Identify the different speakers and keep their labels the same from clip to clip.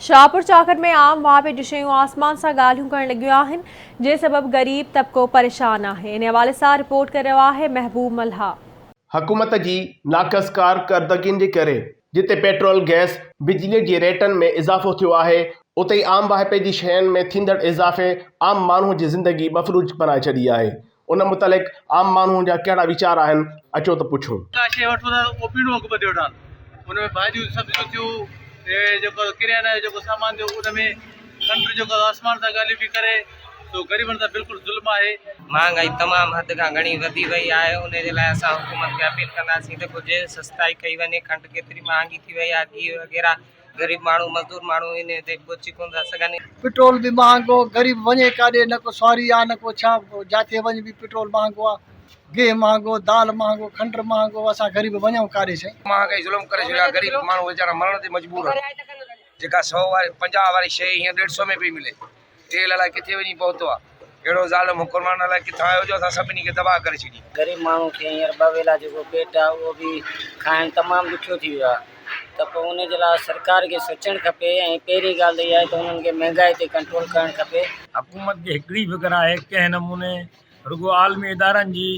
Speaker 1: शाहपुर चाकर में आम वापे शयूं आसमान सां ॻाल्हियूं करण लॻियूं आहिनि, जे सबब गरीब तबको परेशान आहे। इन हवाले सां रिपोर्ट करे रहियो आहे महबूब मल्हा।
Speaker 2: हुकूमत जी नाक़स कारकर्दगियुनि जे करे जिते पेट्रोल गैस बिजली जी रेटनि में इज़ाफ़ो थियो आहे, उते ई आम वाहिपे जी शयुनि में थींदड़ इज़ाफ़े आम माण्हू जी ज़िंदगी मफ़लूज बनाए छॾी आहे। उन मुतलिक़ आम माण्हू जा कहिड़ा वीचार आहिनि, अचो त पुछूं।
Speaker 3: उनमें भाॼियूं सब्जियूं थियूं, जेको किरियाना जो सामान थियो उनमें खंड जेको आसमान सां ॻाल्हियूं बि करे तो ग़रीबनि सां बिल्कुलु ज़ुल्म आहे।
Speaker 4: महांगाई तमामु हद खां घणी वधी वई आहे। उन जे लाइ असां हुकूमत खे अपील कंदासीं त कुझु सस्ताई कई वञे। खंड केतिरी महांगी थी वई आहे, घी वग़ैरह गरीब माण्हू मज़दूर माण्हू इन ते पहुची कोन था सघनि।
Speaker 5: पेट्रोल भी महांगो, गरीब वञे काॾे, न को सवारी आहे, न को छा, जिथे वञ भी पेट्रोल महांगो आहे, गेह महांगो, दाल महांगो, खंड महांगो, असां गरीब वञूं काॾे छे।
Speaker 6: महांगाई ज़ुल्म करे छॾियो, गरीब माण्हू वीचारा मरण ते मजबूर आहे। जेका 100 वारी 50 वारी शइ हीअं 150 में पई मिले, तेल अलाए किथे वञी पहुतो आहे। अहिड़ो ज़ालिम हुकुमरान अलाए किथां आयो जो असां सभिनी खे तबाह करे छॾी।
Speaker 7: गरीब माण्हू खे हींअर 2 वेला जेको पेट आहे उहो बि खाइणु तमामु ॾुखियो थी वियो आहे, त पोइ उन जे लाइ सरकार खे सोचणु खपे। ऐं पहिरीं ॻाल्हि इहा आहे त उन्हनि खे महांगाई ते कंट्रोल करणु खपे।
Speaker 8: हुकूमत खे हिकिड़ी फिक्र आहे कंहिं नमूने रुगो आलमी इदारनि जी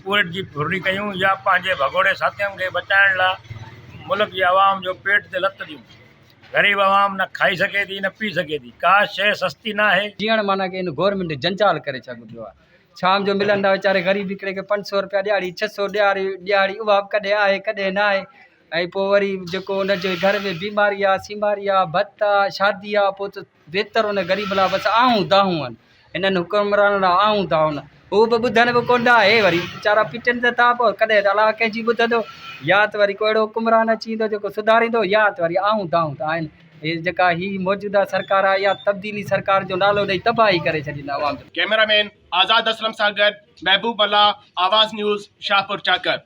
Speaker 8: पूरत जी फुरणी कयूं या पंहिंजे भगोड़े साथियुनि खे बचाइण लाइ मुल्क जी आवाम जो पेट ते लत ॾियूं। गरीब आवाम न खाई सघे थी, न पी सघे थी, का शइ सस्ती न आहे।
Speaker 9: जीअण माना कि इन गवर्नमेंट जंजाल करे छॾियो आहे। शाम जो मिलंदा वीचारे ग़रीब हिकिड़े खे 500 रुपया ॾियारी, 600 ॾियारी उहा बि कॾहिं आहे कॾहिं न आहे। ऐं पोइ वरी जेको उनजे घर में बीमारी आहे, सीमारी आहे, भत आहे, शादी आहे, पोइ त बहितर उन ग़रीब लाइ बसि आऊं दाहूं आहिनि। हिननि हुकुमरान लाइ आऊं दाहूं न, उहो बि ॿुधनि बि कोन था। हे वरी वीचारा पिटनि त था पोइ कॾहिं अलाह कंहिंजी ॿुधंदो, या त वरी को अहिड़ो हुकुमरान अची ईंदो जेको सुधारींदो, या त वरी आऊं दाहूं त आहिनि। हे जेका ही मौजूदा सरकार आहे, या तब्दीली सरकार जो नालो ॾेई तबाही करे छॾींदा आवाम।
Speaker 2: कैमरामैन आज़ाद असलम सां गॾु महबूब मल्हा, आवाज़ न्यूज़, शाहपुर चाकर।